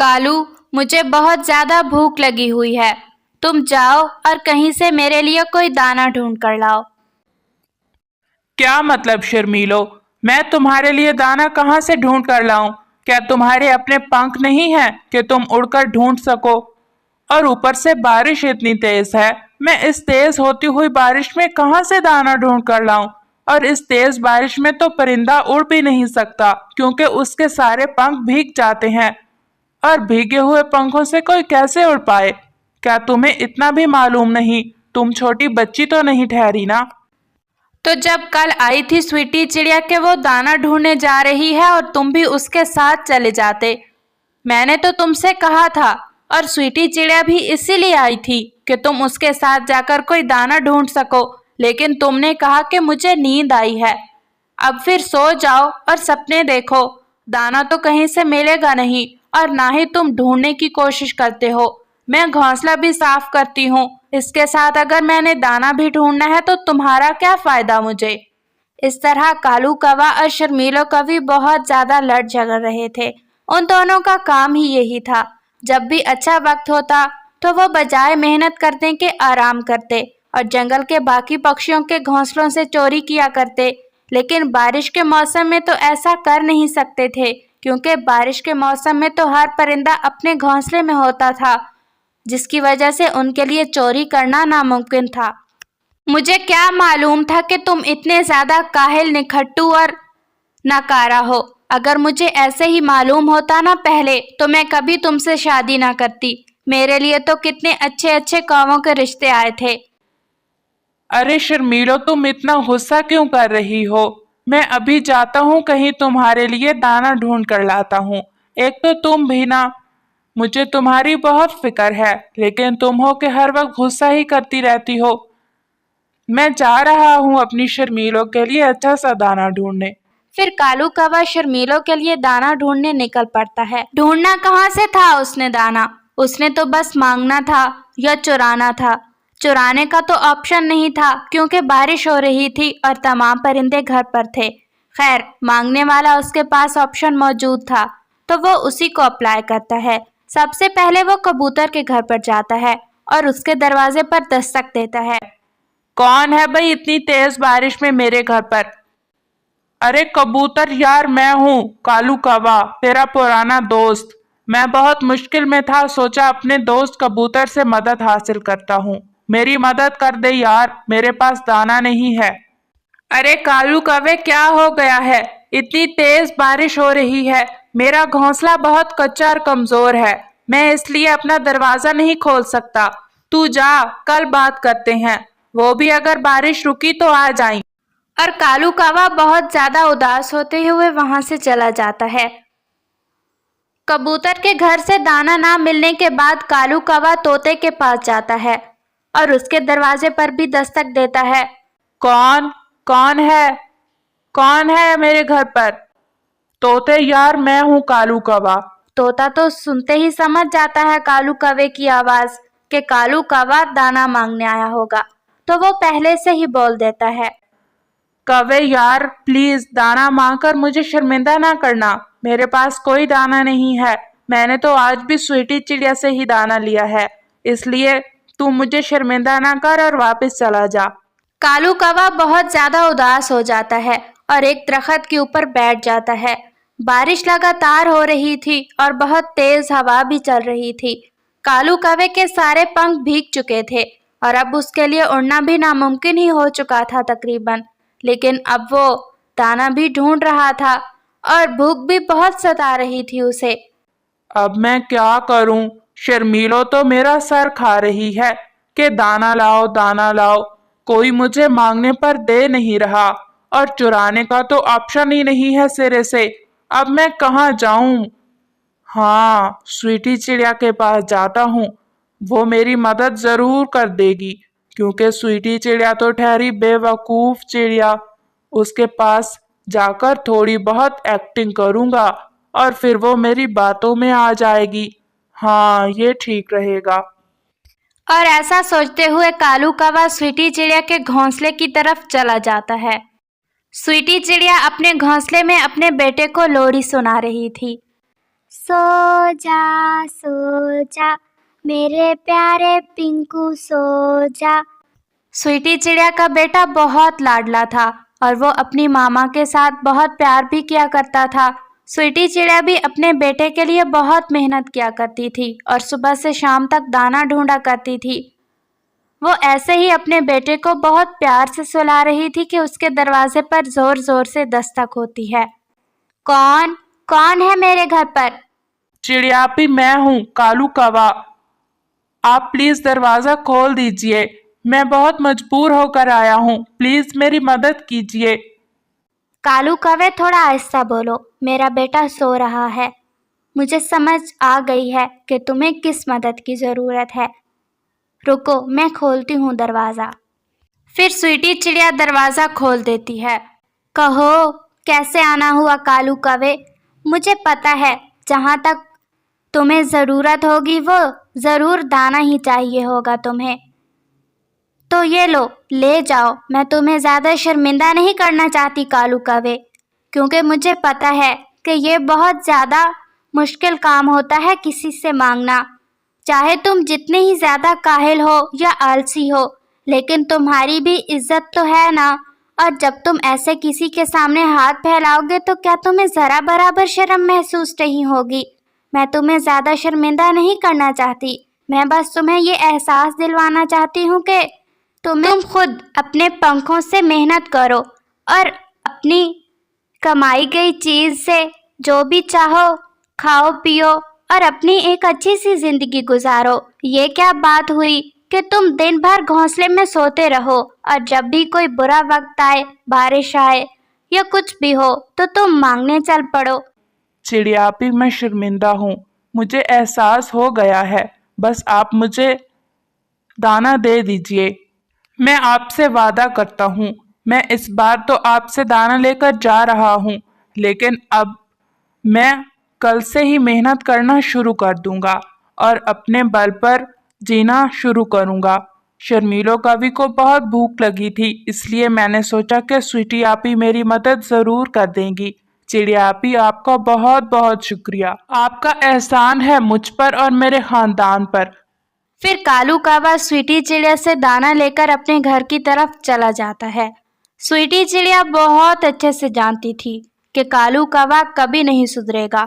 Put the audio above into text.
कालू, मुझे बहुत ज्यादा भूख लगी हुई है। तुम जाओ और कहीं से मेरे लिए कोई दाना ढूंढ कर लाओ। क्या मतलब शर्मीलो? मैं तुम्हारे लिए दाना कहाँ से ढूंढ कर लाऊं? क्या तुम्हारे अपने पंख नहीं हैं कि तुम उड़कर ढूंढ सको? और ऊपर से बारिश इतनी तेज है, मैं इस तेज होती हुई बारिश में कहाँ से दाना ढूंढ कर लाऊं? और इस तेज बारिश में तो परिंदा उड़ भी नहीं सकता, क्योंकि उसके सारे पंख भीग जाते हैं। और भीगे हुए पंखों से कोई कैसे उड़ पाए? क्या तुम्हें इतना भी मालूम नहीं? तुम छोटी बच्ची तो नहीं ठहरी ना। तो जब कल आई थी स्वीटी चिड़िया के वो दाना ढूंढने जा रही है और तुम भी उसके साथ चले जाते। मैंने तो तुमसे कहा था, और स्वीटी चिड़िया भी इसीलिए आई थी कि तुम उसके साथ जाकर कोई दाना ढूंढ सको, लेकिन तुमने कहा कि मुझे नींद आई है। अब फिर सो जाओ और सपने देखो। दाना तो कहीं से मिलेगा नहीं, और ना ही तुम ढूंढने की कोशिश करते हो। मैं घोंसला भी साफ करती हूँ। इसके साथ अगर मैंने दाना भी ढूंढना है तो तुम्हारा क्या फायदा मुझे। इस तरह कालू कौवा और शर्मीलो कौवी बहुत ज्यादा लड़ झगड़ रहे थे। उन दोनों का काम ही यही था। जब भी अच्छा वक्त होता तो वो बजाय मेहनत करने के आराम करते और जंगल के बाकी पक्षियों के घोंसलों से चोरी किया करते। लेकिन बारिश के मौसम में तो ऐसा कर नहीं सकते थे, क्योंकि बारिश के मौसम में तो हर परिंदा अपने घोंसले में होता था, जिसकी वजह से उनके लिए चोरी करना नामुमकिन था। मुझे क्या मालूम था कि तुम इतने ज्यादा काहिल, निखट्टू और नाकारा हो। अगर मुझे ऐसे ही मालूम होता ना पहले, तो मैं कभी तुमसे शादी ना करती। मेरे लिए तो कितने अच्छे अच्छे कौवों के रिश्ते आए थे। अरे शर्मीलो, तुम इतना गुस्सा क्यों कर रही हो? मैं अभी जाता हूँ, कहीं तुम्हारे लिए दाना ढूंढ कर लाता हूँ। एक तो तुम भी ना, मुझे तुम्हारी बहुत फिक्र है, लेकिन तुम हो कि हर वक्त गुस्सा ही करती रहती हो। मैं जा रहा हूँ अपनी शर्मीलों के लिए अच्छा सा दाना ढूंढने। फिर कालू कौवा शर्मीलों के लिए दाना ढूंढने निकल पड़ता है। ढूंढना कहाँ से था उसने दाना? उसने तो बस मांगना था या चुराना था। चुराने का तो ऑप्शन नहीं था, क्योंकि बारिश हो रही थी और तमाम परिंदे घर पर थे। खैर, मांगने वाला उसके पास ऑप्शन मौजूद था, तो वो उसी को अप्लाई करता है। सबसे पहले वो कबूतर के घर पर जाता है और उसके दरवाजे पर दस्तक देता है। कौन है भाई इतनी तेज बारिश में मेरे घर पर? अरे कबूतर यार, मैं हूँ कालू कौवा, तेरा पुराना दोस्त। मैं बहुत मुश्किल में था, सोचा अपने दोस्त कबूतर से मदद हासिल करता हूँ। मेरी मदद कर दे यार, मेरे पास दाना नहीं है। अरे कालू कौवे, क्या हो गया है? इतनी तेज बारिश हो रही है। मेरा घोंसला बहुत कच्चा और कमजोर है, मैं इसलिए अपना दरवाजा नहीं खोल सकता। तू जा, कल बात करते हैं। वो भी अगर बारिश रुकी तो आ जाएं। और कालू कौवा बहुत ज्यादा उदास होते हुए वहां से चला जाता है। कबूतर के घर से दाना ना मिलने के बाद कालू कौवा तोते के पास जाता है और उसके दरवाजे पर भी दस्तक देता है। कौन कौन है? कौन है मेरे घर पर? तोते यार, मैं हूँ कालू कौवा। तोता तो सुनते ही समझ जाता है कालू कौवे की आवाज कि कालू कौवा दाना मांगने आया होगा, तो वो पहले से ही बोल देता है। कौवे यार, प्लीज दाना मांगकर मुझे शर्मिंदा ना करना। मेरे पास कोई दाना नहीं है। मैंने तो आज भी स्वीटी चिड़िया से ही दाना लिया है, इसलिए तू मुझे शर्मिंदा ना कर और वापस चला जा। कालू कौवा बहुत ज्यादा उदास हो जाता है और एक दरख्त के ऊपर बैठ जाता है। बारिश लगातार हो रही थी और बहुत तेज हवा भी चल रही थी। कालू कौवे के सारे पंख भीग चुके थे और अब उसके लिए उड़ना भी नामुमकिन ही हो चुका था तकरीबन। लेकिन अब वो दाना भी ढूंढ रहा था और भूख भी बहुत सता रही थी उसे। अब मैं क्या करूं? शर्मीलो तो मेरा सर खा रही है कि दाना लाओ दाना लाओ। कोई मुझे मांगने पर दे नहीं रहा, और चुराने का तो ऑप्शन ही नहीं है सिरे से। अब मैं कहाँ जाऊं? हाँ, स्वीटी चिड़िया के पास जाता हूँ। वो मेरी मदद जरूर कर देगी, क्योंकि स्वीटी चिड़िया तो ठहरी बेवकूफ चिड़िया। उसके पास जाकर थोड़ी बहुत एक्टिंग करूंगा और फिर वो मेरी बातों में आ जाएगी। हाँ, ये ठीक रहेगा। और ऐसा सोचते हुए कालू कौवा स्वीटी चिड़िया के घोंसले की तरफ चला जाता है। स्वीटी चिड़िया अपने घोंसले में अपने बेटे को लोरी सुना रही थी। सो जा मेरे प्यारे पिंकू सो जा। स्वीटी चिड़िया का बेटा बहुत लाडला था और वो अपनी मामा के साथ बहुत प्यार भी किया करता था। स्वीटी चिड़िया भी अपने बेटे के लिए बहुत मेहनत किया करती थी और सुबह से शाम तक दाना ढूंढा करती थी। वो ऐसे ही अपने बेटे को बहुत प्यार से सुला रही थी कि उसके दरवाजे पर जोर जोर से दस्तक होती है। कौन कौन है मेरे घर पर? चिड़ियापी, मैं हूँ कालू कौवा। आप प्लीज दरवाजा खोल दीजिए, मैं बहुत मजबूर होकर आया हूँ, प्लीज मेरी मदद कीजिए। कालू कौवे, थोड़ा आहिस्ता बोलो, मेरा बेटा सो रहा है। मुझे समझ आ गई है कि तुम्हें किस मदद की ज़रूरत है। रुको, मैं खोलती हूँ दरवाज़ा। फिर स्वीटी चिड़िया दरवाज़ा खोल देती है। कहो, कैसे आना हुआ कालू कौवे? मुझे पता है जहाँ तक तुम्हें ज़रूरत होगी वो ज़रूर दाना ही चाहिए होगा तुम्हें। तो ये लो, ले जाओ। मैं तुम्हें ज़्यादा शर्मिंदा नहीं करना चाहती कालू कौवे, क्योंकि मुझे पता है कि ये बहुत ज़्यादा मुश्किल काम होता है किसी से मांगना। चाहे तुम जितने ही ज़्यादा काहिल हो या आलसी हो, लेकिन तुम्हारी भी इज्जत तो है ना। और जब तुम ऐसे किसी के सामने हाथ फैलाओगे तो क्या तुम्हें ज़रा बराबर शर्म महसूस नहीं होगी? मैं तुम्हें ज़्यादा शर्मिंदा नहीं करना चाहती, मैं बस तुम्हें ये एहसास दिलवाना चाहती हूँ कि तुम खुद अपने पंखों से मेहनत करो और अपनी कमाई गई चीज़ से जो भी चाहो खाओ पियो और अपनी एक अच्छी सी ज़िंदगी गुजारो। ये क्या बात हुई कि तुम दिन भर घोंसले में सोते रहो और जब भी कोई बुरा वक्त आए, बारिश आए या कुछ भी हो तो तुम मांगने चल पड़ो। चिड़ियापी, मैं शर्मिंदा हूँ, मुझे एहसास हो गया है, बस आप मुझे दाना दे दीजिए। मैं आपसे वादा करता हूँ, मैं इस बार तो आपसे दाना लेकर जा रहा हूँ, लेकिन अब मैं कल से ही मेहनत करना शुरू कर दूंगा और अपने बल पर जीना शुरू करूंगा। शर्मीलो कवि को बहुत भूख लगी थी, इसलिए मैंने सोचा कि स्वीटी आपी मेरी मदद ज़रूर कर देंगी। चिड़ियापी, आपका बहुत बहुत शुक्रिया, आपका एहसान है मुझ पर और मेरे खानदान पर। फिर कालू कौवा स्वीटी चिड़िया से दाना लेकर अपने घर की तरफ चला जाता है। स्वीटी चिड़िया बहुत अच्छे से जानती थी कि कालू कौवा कभी नहीं सुधरेगा।